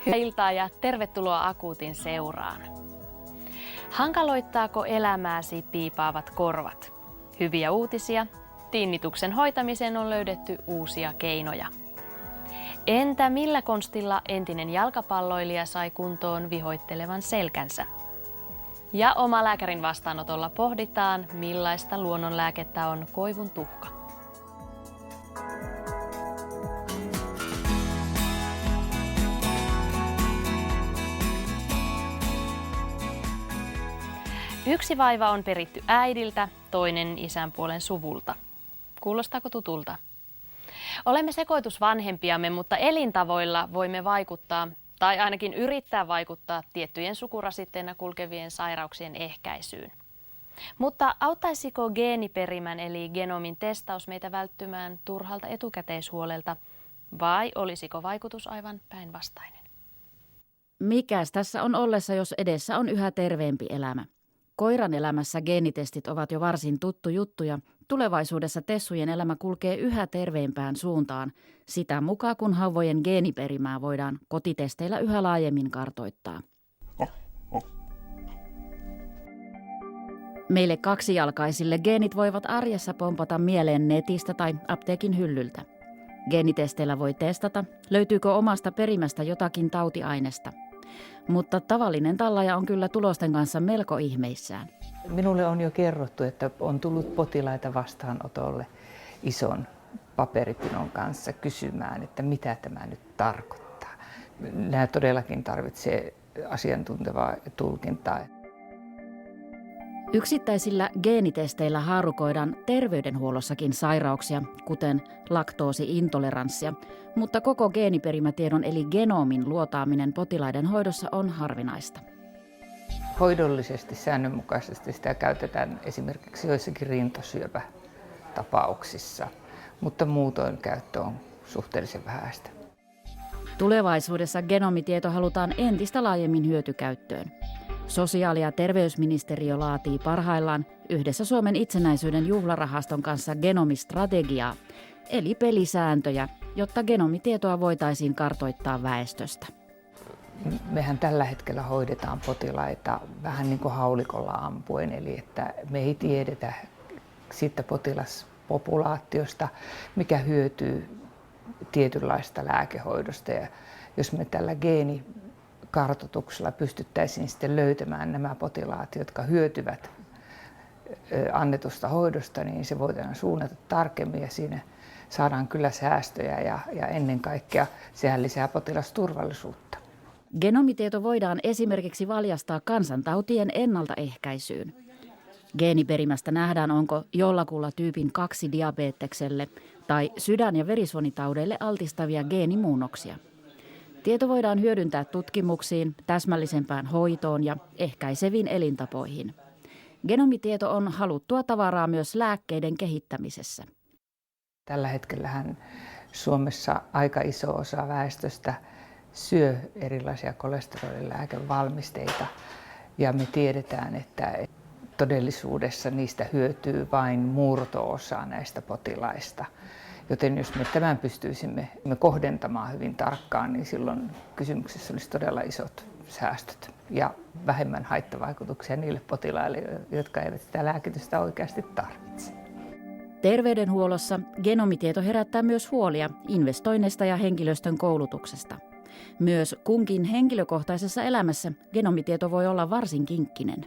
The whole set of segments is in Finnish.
Hyvää iltaa ja tervetuloa Akuutin seuraan. Hankaloittaako elämääsi piipaavat korvat? Hyviä uutisia. Tinnituksen hoitamiseen on löydetty uusia keinoja. Entä millä konstilla entinen jalkapalloilija sai kuntoon vihoittelevan selkänsä? Ja omalääkärin vastaanotolla pohditaan, millaista luonnonlääkettä on koivun tuhka. Yksi vaiva on peritty äidiltä, toinen isän puolen suvulta. Kuulostaako tutulta? Olemme sekoitusvanhempiamme, mutta elintavoilla voimme vaikuttaa, tai ainakin yrittää vaikuttaa tiettyjen sukurasitteena kulkevien sairauksien ehkäisyyn. Mutta auttaisiko geeniperimän eli genomin testaus meitä välttymään turhalta etukäteishuolelta, vai olisiko vaikutus aivan päinvastainen? Mikäs tässä on ollessa, jos edessä on yhä terveempi elämä? Koiran elämässä geenitestit ovat jo varsin tuttu juttu ja tulevaisuudessa tessujen elämä kulkee yhä terveempään suuntaan, sitä mukaan kun hauvojen geeniperimää voidaan kotitesteillä yhä laajemmin kartoittaa. Meille kaksijalkaisille geenit voivat arjessa pompata mieleen netistä tai apteekin hyllyltä. Geenitesteillä voi testata, löytyykö omasta perimästä jotakin tautiainesta. Mutta tavallinen tallaaja on kyllä tulosten kanssa melko ihmeissään. Minulle on jo kerrottu, että on tullut potilaita vastaanotolle ison paperipinon kanssa kysymään, että mitä tämä nyt tarkoittaa. Nämä todellakin tarvitsee asiantuntevaa tulkintaa. Yksittäisillä geenitesteillä haarukoidaan terveydenhuollossakin sairauksia, kuten laktoosiintoleranssia, mutta koko geeniperimätiedon eli genomin luotaaminen potilaiden hoidossa on harvinaista. Hoidollisesti, säännönmukaisesti sitä käytetään esimerkiksi joissakin rintasyöpätapauksissa, mutta muutoin käyttö on suhteellisen vähäistä. Tulevaisuudessa genomitieto halutaan entistä laajemmin hyötykäyttöön. Sosiaali- ja terveysministeriö laatii parhaillaan yhdessä Suomen itsenäisyyden juhlarahaston kanssa genomistrategiaa, eli pelisääntöjä, jotta genomitietoa voitaisiin kartoittaa väestöstä. Mehän tällä hetkellä hoidetaan potilaita vähän niin kuin haulikolla ampuen, eli että me ei tiedetä siitä potilaspopulaatiosta, mikä hyötyy tietynlaista lääkehoidosta. Ja jos me tällä geenikartoituksella pystyttäisiin sitten löytämään nämä potilaat, jotka hyötyvät annetusta hoidosta, niin se voidaan suunnata tarkemmin ja siinä saadaan kyllä säästöjä ja ennen kaikkea sehän lisää potilasturvallisuutta. Genomitieto voidaan esimerkiksi valjastaa kansantautien ennaltaehkäisyyn. Geeniperimästä nähdään, onko jollakulla tyypin 2 diabetekselle tai sydän- ja verisuonitaudeille altistavia geenimuunnoksia. Tieto voidaan hyödyntää tutkimuksiin, täsmällisempään hoitoon ja ehkäiseviin elintapoihin. Genomitieto on haluttua tavaraa myös lääkkeiden kehittämisessä. Tällä hetkellähän Suomessa aika iso osa väestöstä syö erilaisia kolesterolilääkevalmisteita ja me tiedetään, että todellisuudessa niistä hyötyy vain murto-osa näistä potilaista. Joten jos me tämän pystyisimme kohdentamaan hyvin tarkkaan, niin silloin kysymyksessä olisi todella isot säästöt ja vähemmän haittavaikutuksia niille potilaille, jotka eivät sitä lääkitystä oikeasti tarvitse. Terveydenhuollossa genomitieto herättää myös huolia investoinneista ja henkilöstön koulutuksesta. Myös kunkin henkilökohtaisessa elämässä genomitieto voi olla varsin kinkkinen.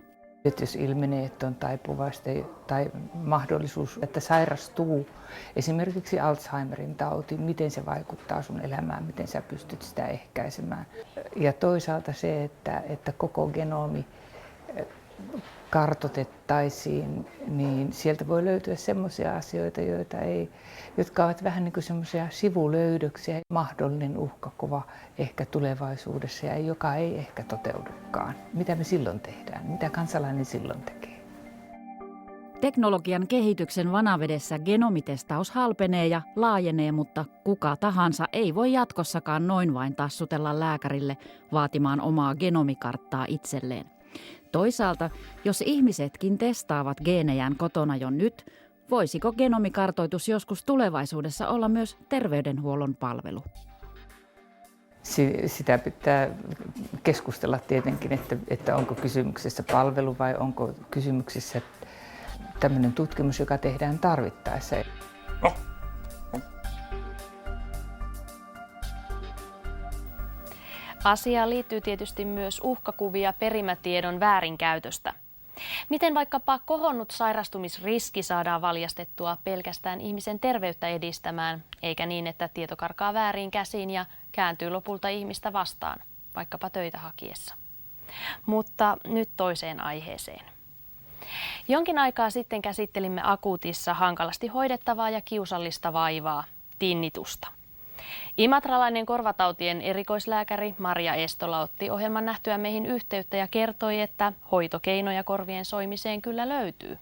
Jos ilmenee, että on taipuvasta tai mahdollisuus, että sairastuu esimerkiksi Alzheimerin tauti, miten se vaikuttaa sun elämään, miten sä pystyt sitä ehkäisemään. Ja toisaalta se, että koko genomi kartoitettaisiin, niin sieltä voi löytyä semmoisia asioita, jotka ovat vähän niin kuin semmoisia sivulöydöksiä, mahdollinen uhkakuva ehkä tulevaisuudessa ja joka ei ehkä toteudukaan. Mitä me silloin tehdään? Mitä kansalainen silloin tekee? Teknologian kehityksen vanavedessä genomitestaus halpenee ja laajenee, mutta kuka tahansa ei voi jatkossakaan noin vain tassutella lääkärille vaatimaan omaa genomikarttaa itselleen. Toisaalta, jos ihmisetkin testaavat geenejään kotona jo nyt, voisiko genomikartoitus joskus tulevaisuudessa olla myös terveydenhuollon palvelu? sitä pitää keskustella tietenkin, että onko kysymyksessä palvelu vai onko kysymyksessä tämmöinen tutkimus, joka tehdään tarvittaessa. Asiaan liittyy tietysti myös uhkakuvia perimätiedon väärinkäytöstä. Miten vaikkapa kohonnut sairastumisriski saadaan valjastettua pelkästään ihmisen terveyttä edistämään, eikä niin, että tieto karkaa vääriin käsiin ja kääntyy lopulta ihmistä vastaan, vaikkapa töitä hakiessa. Mutta nyt toiseen aiheeseen. Jonkin aikaa sitten käsittelimme akuutissa hankalasti hoidettavaa ja kiusallista vaivaa, tinnitusta. Imatralainen korvatautien erikoislääkäri Maria Estola otti ohjelman nähtyä meihin yhteyttä ja kertoi, että hoitokeinoja korvien soimiseen kyllä löytyy.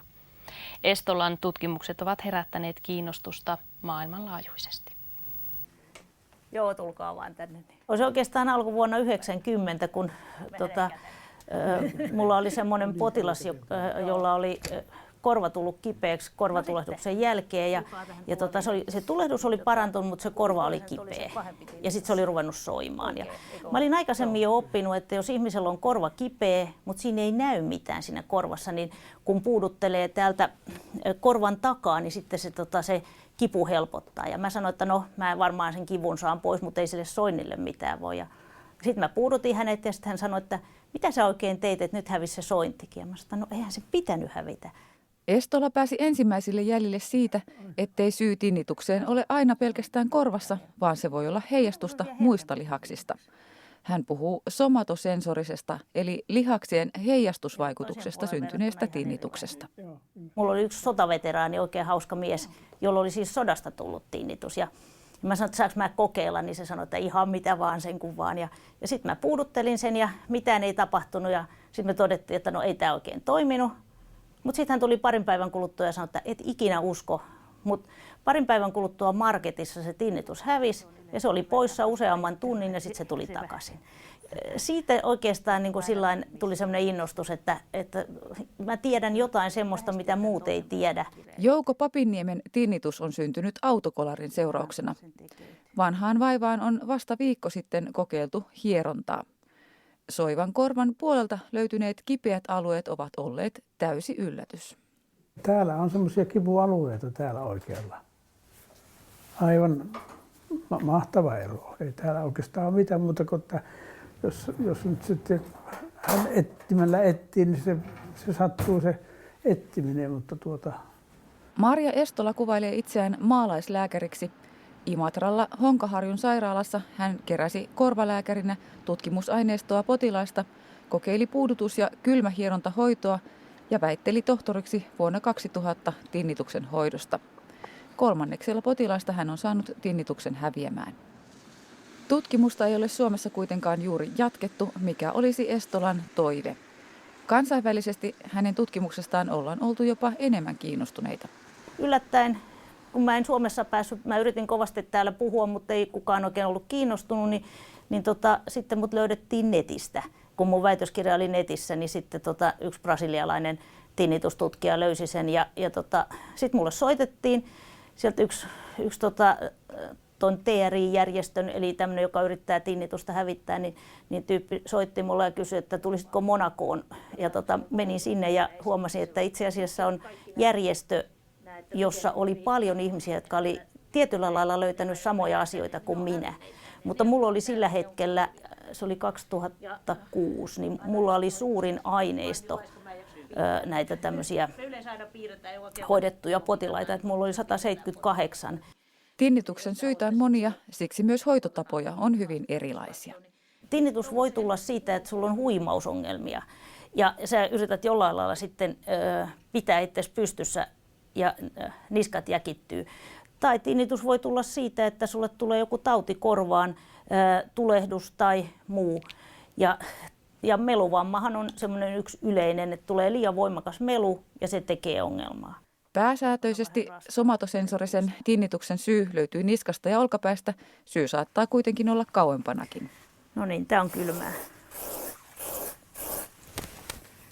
Estolan tutkimukset ovat herättäneet kiinnostusta maailmanlaajuisesti. Joo, tulkaa vaan tänne. Olisi oikeastaan alkuvuonna 1990, kun mulla oli semmoinen potilas, jolla oli korva tullut kipeäksi korvatulehduksen jälkeen ja se tulehdus oli parantunut, mutta se korva oli kipeä ja sitten se oli ruvennut soimaan. Ja mä olin aikaisemmin jo oppinut, että jos ihmisellä on korva kipeä, mutta siinä ei näy mitään siinä korvassa, niin kun puuduttelee täältä korvan takaa, niin sitten se kipu helpottaa. Ja mä sanoin, että no mä varmaan sen kivun saan pois, mutta ei sille soinnille mitään voi. Sitten mä puudutin hänet ja sitten hän sanoi, että mitä sä oikein teit, että nyt hävisi se sointikin. Ja mä sanoin, että no eihän se pitänyt hävitä. Estola pääsi ensimmäisille jäljille siitä, ettei syy tinnitukseen ole aina pelkästään korvassa, vaan se voi olla heijastusta muista lihaksista. Hän puhuu somatosensorisesta, eli lihaksien heijastusvaikutuksesta syntyneestä tinnituksesta. Mulla oli yksi sotaveteraani, oikein hauska mies, jolla oli siis sodasta tullut tinnitus. Ja mä sanoin, että saanko mä kokeilla, niin se sanoi, että ihan mitä vaan sen kun vaan. Ja sitten mä puuduttelin sen ja mitään ei tapahtunut ja sitten me todettiin, että no ei tämä oikein toiminut. Mutta sitten hän tuli parin päivän kuluttua ja sanoi, että et ikinä usko. Mutta parin päivän kuluttua marketissa se tinnitus hävisi ja se oli poissa useamman tunnin ja sitten se tuli takaisin. Siitä oikeastaan niin sillain tuli sellainen innostus, että mä tiedän jotain semmoista, mitä muut ei tiedä. Jouko Papinniemen tinnitus on syntynyt autokolarin seurauksena. Vanhaan vaivaan on vasta viikko sitten kokeiltu hierontaa. Soivan korvan puolelta löytyneet kipeät alueet ovat olleet täysi yllätys. Täällä on semmoisia kipualueita täällä oikealla. Aivan mahtava ero. Ei täällä oikeastaan ole mitään muuta kuin, että jos nyt sitten hän etsimällä etsii, niin se sattuu se etsiminen. Mutta Maria Estola kuvailee itseään maalaislääkäriksi. Imatralla Honkaharjun sairaalassa hän keräsi korvalääkärinä tutkimusaineistoa potilaista, kokeili puudutus- ja kylmähierontahoitoa ja väitteli tohtoriksi vuonna 2000 tinnituksen hoidosta. 3. potilaista hän on saanut tinnituksen häviämään. Tutkimusta ei ole Suomessa kuitenkaan juuri jatkettu, mikä olisi Estolan toive. Kansainvälisesti hänen tutkimuksestaan ollaan oltu jopa enemmän kiinnostuneita. Yllättäen, kun mä en Suomessa päässyt, mä yritin kovasti täällä puhua, mutta ei kukaan oikein ollut kiinnostunut, niin sitten mut löydettiin netistä. Kun mun väitöskirja oli netissä, niin sitten yksi brasilialainen tinnitustutkija löysi sen ja sitten mulle soitettiin. Sieltä yksi tuon TRI-järjestön, eli tämmöinen, joka yrittää tinnitusta hävittää, niin tyyppi soitti mulle ja kysyi, että tulisitko Monacoon. Ja menin sinne ja huomasin, että itse asiassa on järjestö, jossa oli paljon ihmisiä, jotka oli tietyllä lailla löytänyt samoja asioita kuin minä. Mutta mulla oli sillä hetkellä, se oli 2006, niin mulla oli suurin aineisto näitä tämmöisiä hoidettuja potilaita, että mulla oli 178. Tinnituksen syitä on monia, siksi myös hoitotapoja on hyvin erilaisia. Tinnitus voi tulla siitä, että sulla on huimausongelmia ja sä yrität jollain lailla sitten pitää itsesi pystyssä ja niskat jäkittyy. Tai tinnitus voi tulla siitä, että sulle tulee joku tauti korvaan, tulehdus tai muu. Ja meluvammahan on semmoinen yksi yleinen, että tulee liian voimakas melu ja se tekee ongelmaa. Pääsääntöisesti somatosensorisen tinnituksen syy löytyy niskasta ja olkapäästä. Syy saattaa kuitenkin olla kauempanakin. No niin, tää on kylmää.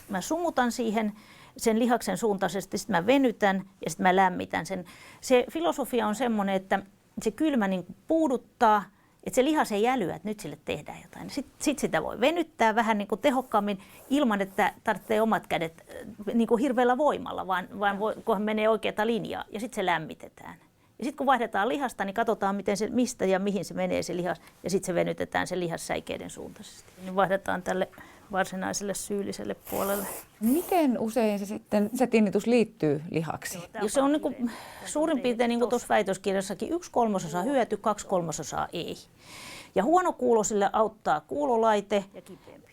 Mä sumutan siihen sen lihaksen suuntaisesti, sitten mä venytän ja sitten mä lämmitän sen. Se filosofia on semmoinen, että se kylmä niin puuduttaa Että se lihas ei älyä, että nyt sille tehdään jotain. Sitten sitä voi venyttää vähän niin kuin tehokkaammin ilman, että tarvitsee omat kädet niin kuin hirveällä voimalla, vaan kunhan menee oikeata linjaa ja sitten se lämmitetään. Ja sitten kun vaihdetaan lihasta, niin katsotaan mistä ja mihin se menee se lihas ja sitten se venytetään se lihas säikeiden suuntaisesti. Niin vaihdetaan tälle varsinaiselle syylliselle puolelle. Miten usein se tinnitus liittyy lihaksiin? Jos se on niin kuin, suurin piirtein niin kuin tuossa väitöskirjassakin 1/3 hyöty, 2/3 ei. Ja huonokuulosille auttaa kuulolaite,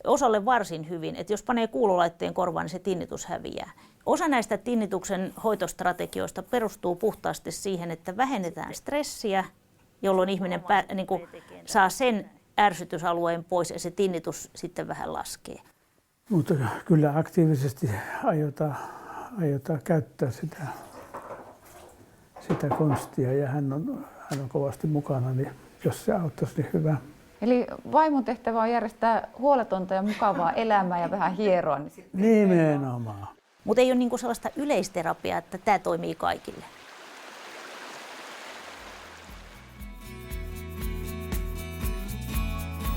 osalle varsin hyvin, että jos panee kuulolaitteen korvaan, niin se tinnitus häviää. Osa näistä tinnituksen hoitostrategioista perustuu puhtaasti siihen, että vähennetään stressiä, jolloin ihminen saa sen ärsytysalueen pois ja se tinnitus sitten vähän laskee. Mutta kyllä aktiivisesti aiotaan käyttää sitä konstia ja hän on kovasti mukana, niin jos se auttaisi, niin hyvä. Eli vaimon tehtävä on järjestää huoletonta ja mukavaa elämää ja vähän hieroa. Nimenomaan. Mutta ei ole niinku sellaista yleisterapiaa, että tämä toimii kaikille.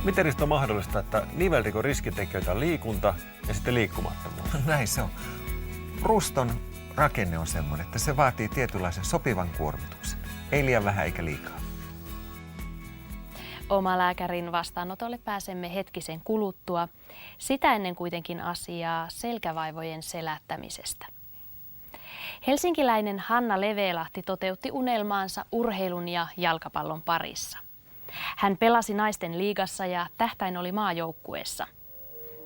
Miten Risto on mahdollista, että nivelrikon riskitekijöitä on liikunta ja sitten liikkumattomuus? Näin se on. Ruston rakenne on semmoinen, että se vaatii tietynlaisen sopivan kuormituksen. Ei liian vähän eikä liikaa. Omalääkärin vastaanotolle pääsemme hetkisen kuluttua. Sitä ennen kuitenkin asiaa selkävaivojen selättämisestä. Helsinkiläinen Hanna Levelahti toteutti unelmaansa urheilun ja jalkapallon parissa. Hän pelasi naisten liigassa ja tähtäin oli maajoukkueessa.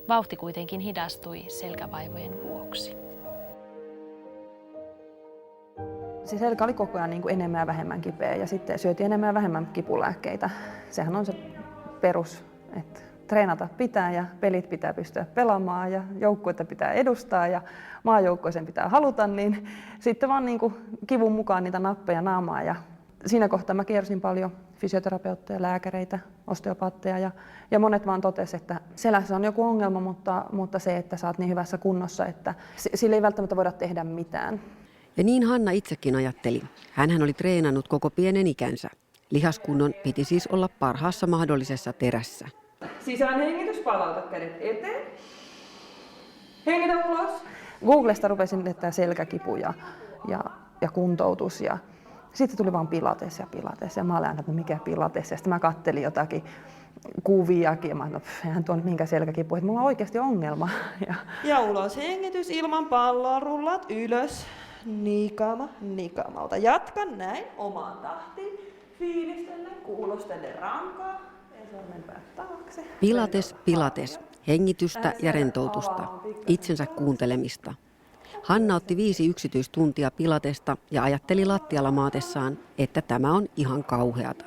Vauhti kuitenkin hidastui selkävaivojen vuoksi. Se selkä oli koko ajan niin kuin enemmän ja vähemmän kipeä ja sitten syötiin enemmän ja vähemmän kipulääkkeitä. Sehän on se perus, että treenata pitää ja pelit pitää pystyä pelaamaan ja joukkuetta pitää edustaa ja maajoukkueeseen pitää haluta, niin sitten vaan niin kuin kivun mukaan niitä nappeja naamaan. Ja siinä kohtaa mä kiersin paljon fysioterapeutteja, lääkäreitä, osteopaatteja ja monet vaan totesivat, että selässä on joku ongelma, mutta se, että sä oot niin hyvässä kunnossa, että sillä ei välttämättä voida tehdä mitään. Ja niin Hanna itsekin ajatteli. Hänhän oli treenannut koko pienen ikänsä. Lihaskunnon piti siis olla parhaassa mahdollisessa terässä. Sisään hengitys, palauta kädet eteen. Hengitä ulos. Googlesta rupesin etsiä selkäkipu ja kuntoutus ja sitten tuli vaan pilates. Ja mä olin aina, että mikä pilates. Ja sitten mä kattelin jotakin kuviakin ja mä olin, että eihän tuo nyt minkään selkäkipu, että mulla on oikeasti ongelma. Ja ulos hengitys ilman palloa, rullat ylös. Nikamalta. Jatka näin omaan tahtiin. Fiilistellen, kuulostellen rankaa. Ja sormen päät taakse. Pilates. Hengitystä ja rentoutusta. Itsensä kuuntelemista. Hanna otti 5 yksityistuntia pilatesta ja ajatteli lattialla maatessaan, että tämä on ihan kauheata.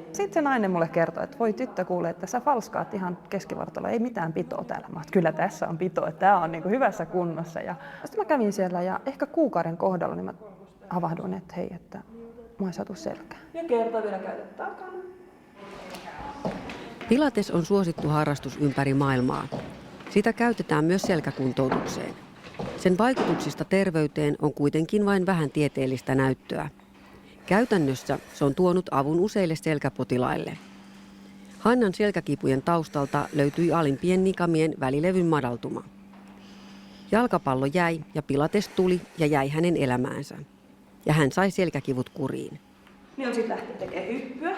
Sitten se nainen mulle kertoi, että voi tyttö kuule, että sä falskaat ihan keskivartaloa, ei mitään pitoa täällä. Mä kyllä tässä on pito, että tää on niin kuin hyvässä kunnossa. Ja sitten mä kävin siellä ja ehkä kuukauden kohdalla niin mä havahduin, että hei, että mua ei saatu selkää. Ja kerta vielä käytä takana. Pilates on suosittu harrastus ympäri maailmaa. Sitä käytetään myös selkäkuntoutukseen. Sen vaikutuksista terveyteen on kuitenkin vain vähän tieteellistä näyttöä. Käytännössä se on tuonut avun useille selkäpotilaille. Hannan selkäkipujen taustalta löytyi alimpien nikamien välilevyn madaltuma. Jalkapallo jäi ja pilates tuli ja jäi hänen elämäänsä. Ja hän sai selkäkivut kuriin. Niin on sitten lähteä tekemään hyppyä.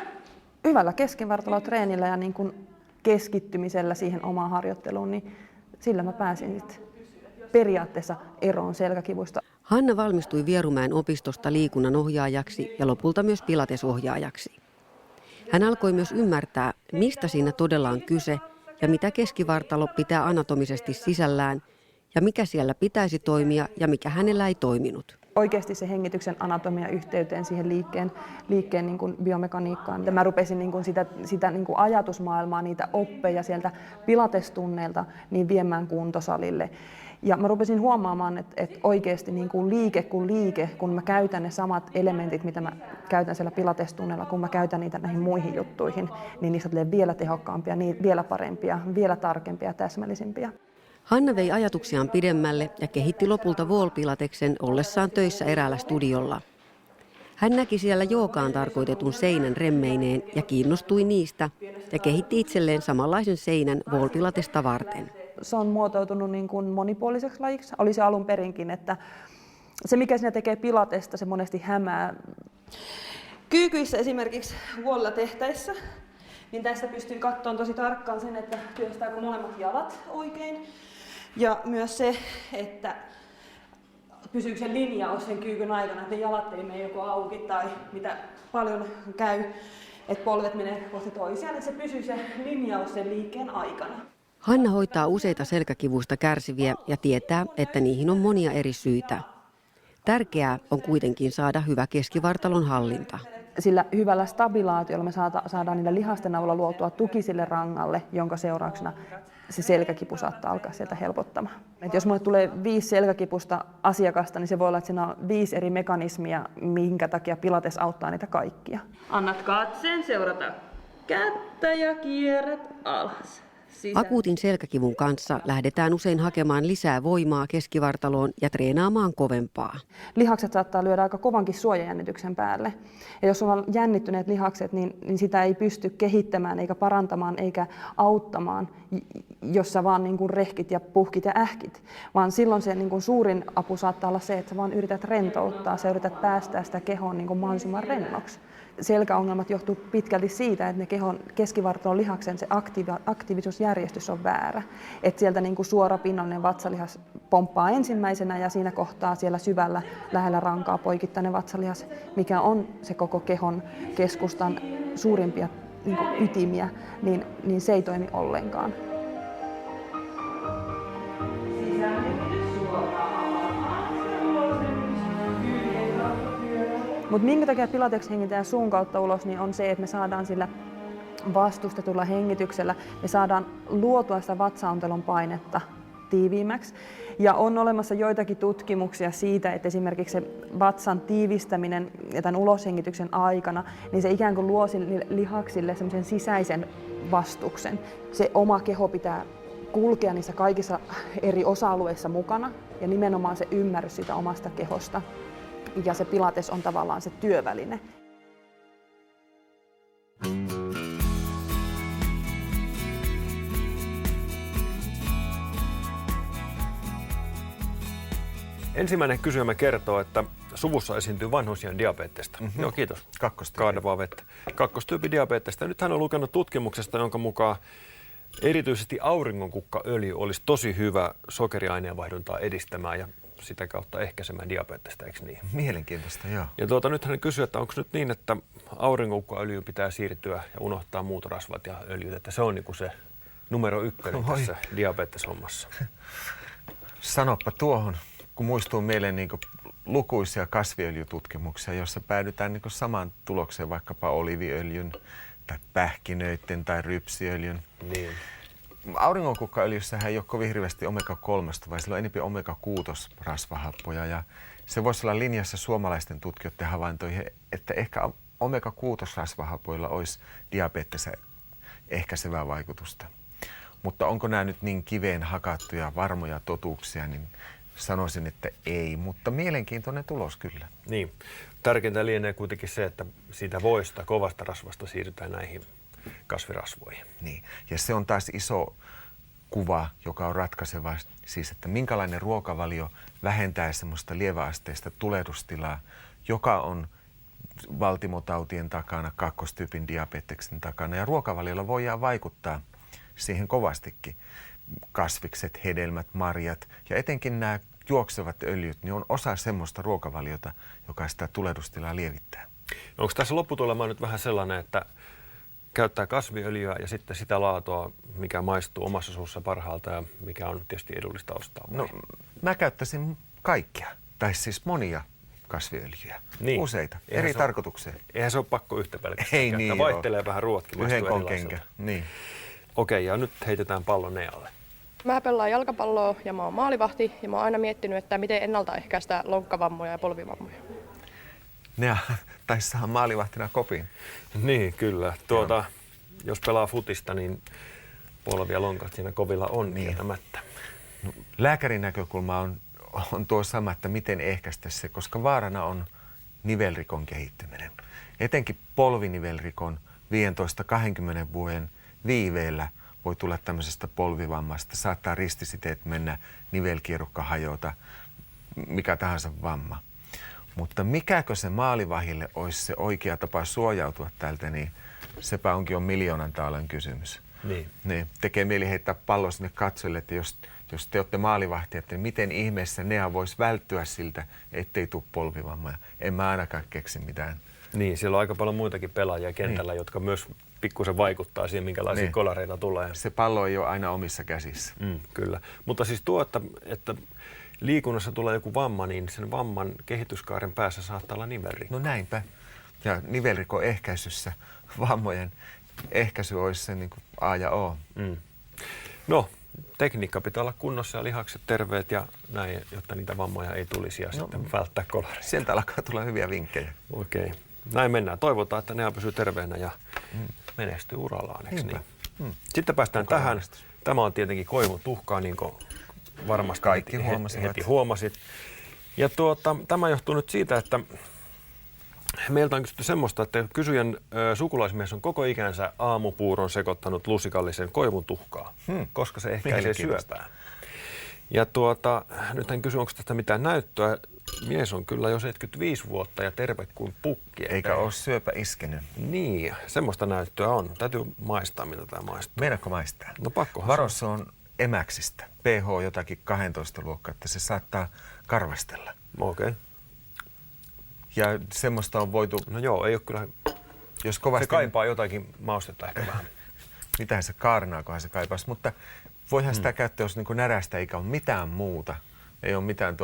Hyvällä keskivartalotreenillä ja niin kuin keskittymisellä siihen omaan harjoitteluun, niin sillä mä pääsin sitten periaatteessa eroon selkäkivuista. Hanna valmistui Vierumäen opistosta liikunnan ohjaajaksi ja lopulta myös pilatesohjaajaksi. Hän alkoi myös ymmärtää, mistä siinä todella on kyse ja mitä keskivartalo pitää anatomisesti sisällään ja mikä siellä pitäisi toimia ja mikä hänellä ei toiminut. Oikeasti se hengityksen anatomia yhteyteen siihen liikkeen niin kuin biomekaniikkaan. Mä rupesin niin kuin sitä niin kuin ajatusmaailmaa, niitä oppeja sieltä pilatestunneilta niin viemään kuntosalille. Ja mä rupesin huomaamaan, että oikeasti niin kuin liike, kun mä käytän ne samat elementit, mitä mä käytän siellä pilatestunnilla, kun mä käytän niitä näihin muihin juttuihin, niin niistä tulee vielä tehokkaampia, niin vielä parempia, vielä tarkempia ja täsmällisempiä. Hanna vei ajatuksiaan pidemmälle ja kehitti lopulta wall-pilateksen ollessaan töissä eräällä studiolla. Hän näki siellä joogaan tarkoitetun seinän remmeineen ja kiinnostui niistä ja kehitti itselleen samanlaisen seinän wall-pilatesta varten. Se on muotoutunut niin kuin monipuoliseksi lajiksi. Oli se alun perinkin, että se mikä siinä tekee pilatesta, se monesti hämää. Kyykyissä esimerkiksi walla tehtäessä, niin tästä pystyy katsomaan tosi tarkkaan sen, että työstääkö molemmat jalat oikein. Ja myös se, että pysyykö se linjaus sen kyykyn aikana, että ne jalat ei mene joko auki tai mitä paljon käy, että polvet menee kohti toisiaan, että se pysyy se linjaus sen liikkeen aikana. Hanna hoitaa useita selkäkivuista kärsiviä ja tietää, että niihin on monia eri syitä. Tärkeää on kuitenkin saada hyvä keskivartalon hallinta. Sillä hyvällä stabilaatiolla me saadaan niillä lihasten avulla luotua tuki sille rangalle, jonka seurauksena se selkäkipu saattaa alkaa sieltä helpottamaan. Et jos mulle tulee 5 selkäkipusta asiakasta, niin se voi olla, että siinä on 5 eri mekanismia, minkä takia pilates auttaa niitä kaikkia. Annat katseen seurata kättä ja kierrät alas. Akuutin selkäkivun kanssa lähdetään usein hakemaan lisää voimaa keskivartaloon ja treenaamaan kovempaa. Lihakset saattaa lyödä aika kovankin suojajännityksen päälle. Ja jos on jännittyneet lihakset, niin sitä ei pysty kehittämään eikä parantamaan eikä auttamaan, jos sä vaan niin kuin rehkit ja puhkit ja ähkit. Vaan silloin se niin kuin suurin apu saattaa olla se, että sä vaan yrität rentouttaa, sä yrität päästää sitä kehoon niin kuin mahdollisimman rennoksi. Selkäongelmat johtuu pitkälti siitä, että ne kehon keskivartalon lihaksen se aktiivisuusjärjestys on väärä. Että sieltä niin kuin suora pinnallinen vatsalihas pomppaa ensimmäisenä ja siinä kohtaa siellä syvällä lähellä rankaa poikittainen vatsalihas, mikä on se koko kehon keskustan suurimpia niin kuin ytimiä, niin se ei toimi ollenkaan. Mutta minkä takia pilateksi hengitään suun kautta ulos, niin on se, että me saadaan sillä vastustetulla hengityksellä, me saadaan luotua sitä vatsaontelon painetta tiiviimmäksi. Ja on olemassa joitakin tutkimuksia siitä, että esimerkiksi se vatsan tiivistäminen ja tämän uloshengityksen aikana, niin se ikään kuin luo lihaksille semmoisen sisäisen vastuksen. Se oma keho pitää kulkea niissä kaikissa eri osa-alueissa mukana ja nimenomaan se ymmärrys siitä omasta kehosta. Ja se pilates on tavallaan se työväline. Ensimmäinen kysyjämme kertoo, että suvussa esiintyy vanhusiän diabetesta. Joo, kiitos. Kaadavaa vettä. Kakkostyypin diabetesta. Nyt hän on lukenut tutkimuksesta, jonka mukaan erityisesti auringonkukkaöljy olisi tosi hyvä sokeriaineenvaihduntaa edistämään ja sitä kautta ehkäisemään diabetesta, eikö niin? Mielenkiintoista, joo. Ja nyt hän kysyy, että onko nyt niin, että auringonkukkaöljyyn pitää siirtyä ja unohtaa muut rasvat ja öljyt, että se on niin kuin se numero 1 tässä diabeteshommassa. Sanoppa tuohon, kun muistuu mieleen niin kuin lukuisia kasviöljytutkimuksia, joissa päädytään niin kuin samaan tulokseen vaikkapa oliiviöljyn tai pähkinöiden tai rypsiöljyn. Niin. Auringonkukkaöljyssähän ei ole kovin hirveästi omega-3, vaan sillä on enemmän omega-6-rasvahappoja. Ja se voisi olla linjassa suomalaisten tutkijoiden havaintoihin, että ehkä omega-6-rasvahapoilla olisi diabetesa ehkäisevää vaikutusta. Mutta onko nämä nyt niin kiveen hakattuja varmoja totuuksia, niin sanoisin, että ei. Mutta mielenkiintoinen tulos kyllä. Niin. Tärkeintä lienee kuitenkin se, että siitä voista, kovasta rasvasta siirrytään näihin kasvirasvoihin. Niin. Ja se on taas iso kuva, joka on ratkaiseva, siis että minkälainen ruokavalio vähentää semmoista lieväasteista tulehdustilaa, joka on valtimotautien takana, kakkostyypin diabeteksen takana. Ja ruokavaliolla voidaan vaikuttaa siihen kovastikin. Kasvikset, hedelmät, marjat ja etenkin nämä juoksevat öljyt, niin on osa semmoista ruokavaliota, joka sitä tulehdustilaa lievittää. No onko tässä lopputulema nyt vähän sellainen, että käyttää kasviöljyä ja sitten sitä laatua, mikä maistuu omassa suussa parhaalta ja mikä on tietysti edullista ostaa? Vai? No, mä käyttäisin kaikkia, tai siis monia kasviöljyjä, niin. Useita, eri tarkoitukseen. Eihän se ole pakko yhtä pelkästään. Ei niin vaihtelee vähän ruotkin, yhden konkenkä, niin. Okei, ja nyt heitetään pallo Nealle. Mä pelaan jalkapalloa ja mä oon maalivahti ja mä oon aina miettinyt, että miten ennaltaehkäistä lonkkavammoja ja polvivammoja. Nea taisi saada maalivahtina kopin. Niin, kyllä. Jos pelaa futista, niin polvi ja lonkat siinä kovilla on kieltämättä. No, lääkärin näkökulma on tuo sama, että miten ehkäistä se, koska vaarana on nivelrikon kehittyminen. Etenkin polvinivelrikon 15-20 vuoden viiveellä voi tulla tämmöisestä polvivammasta. Saattaa ristisiteet mennä, nivelkierukka hajota, mikä tahansa vamma. Mutta mikäkö se maalivahille olisi se oikea tapa suojautua tältä, niin sepä onkin jo miljoonan taalan kysymys. Niin. Tekee mieli heittää pallo sinne katsojille, että jos te olette maalivahtia, että miten ihmeessä Nea voisi välttyä siltä, ettei tule polvivammaa. En mä ainakaan keksi mitään. Niin, siellä on aika paljon muitakin pelaajia kentällä, jotka myös pikkusen vaikuttaa siihen, minkälaisia kolareita tulee. Se pallo ei ole aina omissa käsissä. Kyllä. Mutta siis tuo, että liikunnassa tulee joku vamma, niin sen vamman kehityskaaren päässä saattaa olla nivelrikko. No näinpä. Ja nivelrikon ehkäisyssä vammojen ehkäisy olisi se niin kuin A ja O. No, tekniikka pitää olla kunnossa ja lihakset terveet ja näin, jotta niitä vammoja ei tulisi ja sitten välttää kolareita. Sieltä alkaa tulla hyviä vinkkejä. Okei. Näin mennään. Toivotaan, että Nea pysyy terveenä ja menestyy urallaan, eikö niin? Sitten päästään tähän. Tämä on tietenkin koivun tuhkaa, niin kuin varmasti kaikki heti huomasit. Ja tämä johtuu nyt siitä, että meiltä on kysytty semmoista, että kysyjän sukulaismies on koko ikänsä aamupuuron sekoittanut lusikallisen koivun tuhkaa, koska se ehkäisee syöpää. Ja nyt hän kysyy, onko tästä mitään näyttöä. Mies on kyllä jo 75 vuotta ja terve kuin pukki. Eikä ole syöpä iskenyt. Niin, semmoista näyttöä on. Täytyy maistaa, mitä tämä maistuu. Meinaatko maistaa? No pakkohan. Varossa on emäksistä. pH jotakin 12 luokkaa, että se saattaa karvastella. Okei. Ja semmoista on voitu... No joo, ei ole kyllä... Jos kovasti... Se kaipaa jotakin maustetta ehkä vähän. Mitähän se kaarnaakohan se kaipaisi, mutta voihan sitä käyttää, jos niin närästä eikä ole mitään muuta. Ei ole mitään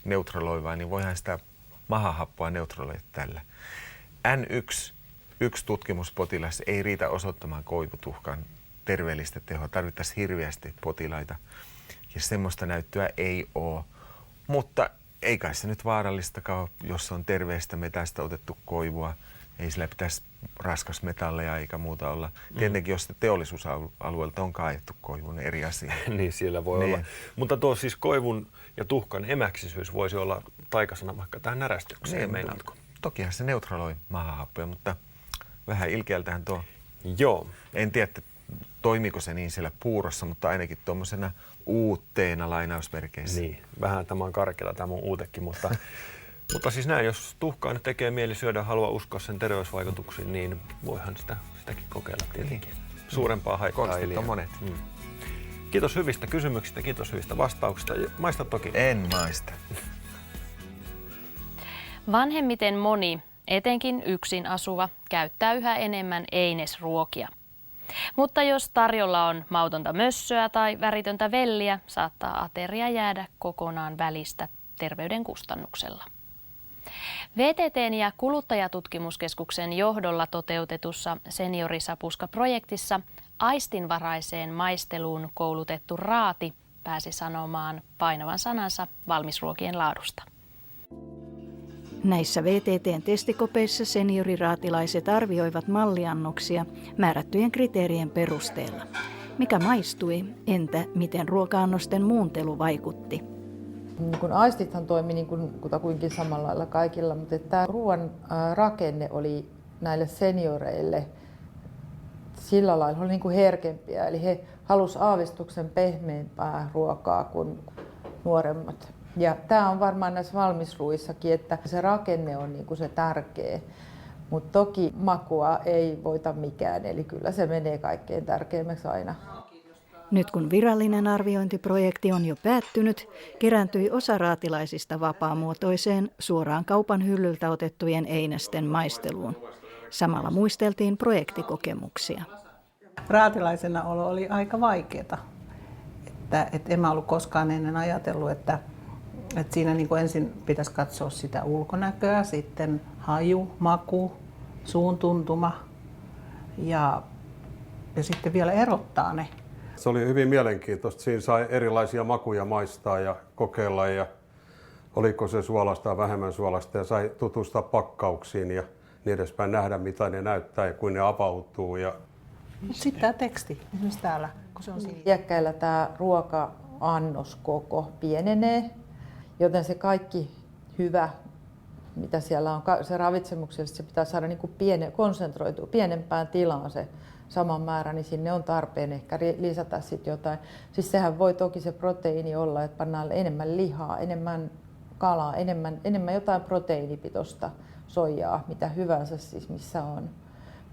neutraloivaa, niin voihan sitä mahahappoa neutraloida tällä. N1 tutkimuspotilas ei riitä osoittamaan koivutuhkan terveellistä tehoa. Tarvittaisiin hirveästi potilaita ja semmoista näyttöä ei ole. Mutta ei kai se nyt vaarallistakaan, jos on terveestä metästä otettu koivua. Ei sillä pitäisi raskasmetalleja eikä muuta olla. Tietenkin, jos teollisuusalueelta on kaaettu koivun eri asia. Niin, siellä voi olla. Mutta tuo siis koivun ja tuhkan emäksisyys voisi olla taikasana vaikka tähän närästykseen, meinaatko? Tokihan se neutraloi mahahappoja, mutta vähän ilkeältähän tuo. Joo. En tiedä, toimiko se niin siellä puurossa, mutta ainakin tuommoisena uutteena lainausmerkeissä. Niin, vähän tämä on karkeata tämä mun uutekin, mutta siis näin, jos tuhkaa nyt tekee mieli syödä, haluaa uskoa sen terveysvaikutuksiin, niin voihan sitäkin kokeilla tietenkin. Suurempaa haittaa ei liian. Monet. Kiitos hyvistä kysymyksistä, kiitos hyvistä vastauksista. Maista toki. En maista. Vanhemmiten moni, etenkin yksin asuva, käyttää yhä enemmän einesruokia. Mutta jos tarjolla on mautonta mössöä tai väritöntä velliä, saattaa ateria jäädä kokonaan välistä terveyden kustannuksella. VTT:n ja Kuluttajatutkimuskeskuksen johdolla toteutetussa Seniorisapuska-projektissa aistinvaraiseen maisteluun koulutettu raati pääsi sanomaan painavan sanansa valmisruokien laadusta. Näissä VTT:n testikopeissa senioriraatilaiset arvioivat malliannoksia määrättyjen kriteerien perusteella. Mikä maistui, entä miten ruoka-annosten muuntelu vaikutti? Kun aistithan toimi niin kuin kutakuinkin samalla lailla kaikilla, mutta tämä ruoan rakenne oli näille senioreille sillä lailla oli niin kuin herkempiä. Eli he halusivat aavistuksen pehmeämpää ruokaa kuin nuoremmat. Ja tämä on varmaan näissä valmisruissakin, että se rakenne on niin kuin se tärkeä. Mutta toki makua ei voita mikään, eli kyllä se menee kaikkein tärkeimmäksi aina. Nyt kun virallinen arviointiprojekti on jo päättynyt, kerääntyi osa raatilaisista vapaamuotoiseen suoraan kaupan hyllyltä otettujen einesten maisteluun. Samalla muisteltiin projektikokemuksia. Raatilaisena olo oli aika vaikeaa. Että en mä ollut koskaan ennen ajatellut, että siinä niin kuin ensin pitäisi katsoa sitä ulkonäköä, sitten haju, maku, suun tuntuma ja sitten vielä erottaa ne. Se oli hyvin mielenkiintoista. Siinä sai erilaisia makuja maistaa ja kokeilla ja oliko se suolasta tai vähemmän suolasta ja sai tutustua pakkauksiin ja niin edespäin nähdä mitä ne näyttää ja kun ne avautuu. Sitten tämä teksti, esimerkiksi täällä, kun se on siinä. Iäkkäillä tämä ruoka-annoskoko pienenee, joten se kaikki hyvä mitä siellä on. Se ravitsemuksellisesti se pitää saada niin kuin konsentroitua pienempään tilaan se saman määrä, niin sinne on tarpeen ehkä lisätä sitten jotain. Siis sehän voi toki se proteiini olla, että pannaan enemmän lihaa, enemmän kalaa, enemmän jotain proteiinipitoista soijaa, mitä hyvänsä siis missä on.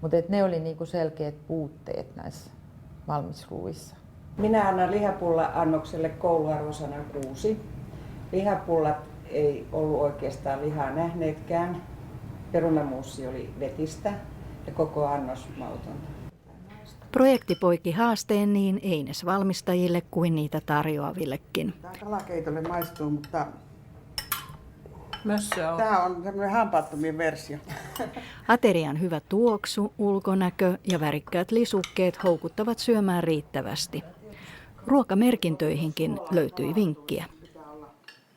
Mutta ne oli niinku selkeät puutteet näissä valmisruuissa. Minä annan lihapulla-annokselle kouluarvosanan 6. Lihapullat ei ollut oikeastaan lihaa nähneetkään. Perunamuussi oli vetistä ja koko annos mautonta. Projekti poiki haasteen niin einesvalmistajille kuin niitä tarjoavillekin. Tämä kalakeitolle maistuu, mutta Mössö on. tämä on semmoinen hampaattomien versio. Aterian hyvä tuoksu, ulkonäkö ja värikkäät lisukkeet houkuttavat syömään riittävästi. Ruokamerkintöihinkin löytyi vinkkiä.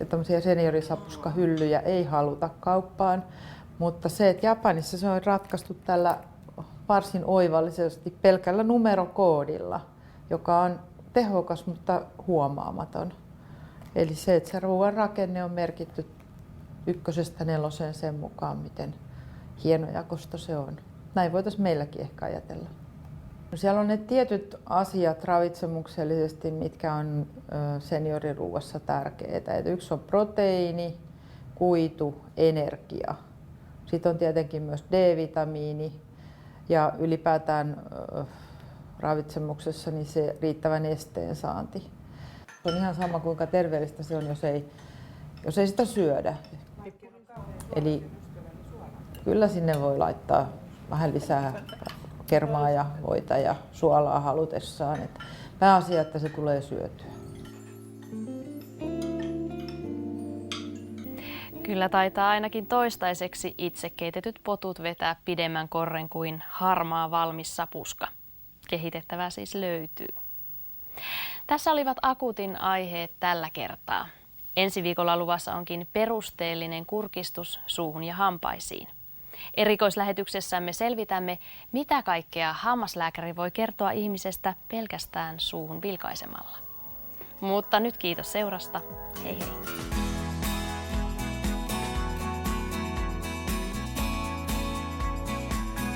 Tämmöisiä seniorisapuskahyllyjä ei haluta kauppaan, mutta se, että Japanissa se on ratkaistu tällä varsin oivallisesti pelkällä numerokoodilla, joka on tehokas, mutta huomaamaton. Eli se, että se ruoan rakenne on merkitty 1–4 sen mukaan, miten hienojakosta se on. Näin voitaisiin meilläkin ehkä ajatella. No siellä on ne tietyt asiat ravitsemuksellisesti, mitkä on senioriruuassa tärkeitä. Et yksi on proteiini, kuitu, energia. Sitten on tietenkin myös D-vitamiini ja ylipäätään ravitsemuksessa niin se riittävän nesteen saanti. Se on ihan sama kuinka terveellistä se on, jos ei sitä syödä. Eli kyllä sinne voi laittaa vähän lisää kermaa ja voita ja suolaa halutessaan. Et pääasia, että se tulee syötyä. Kyllä taitaa ainakin toistaiseksi itse keitetyt potut vetää pidemmän korren kuin harmaa valmis sapuska. Kehitettävää siis löytyy. Tässä olivat akuutin aiheet tällä kertaa. Ensi viikolla luvassa onkin perusteellinen kurkistus suuhun ja hampaisiin. Erikoislähetyksessämme selvitämme, mitä kaikkea hammaslääkäri voi kertoa ihmisestä pelkästään suuhun vilkaisemalla. Mutta nyt kiitos seurasta. Hei hei!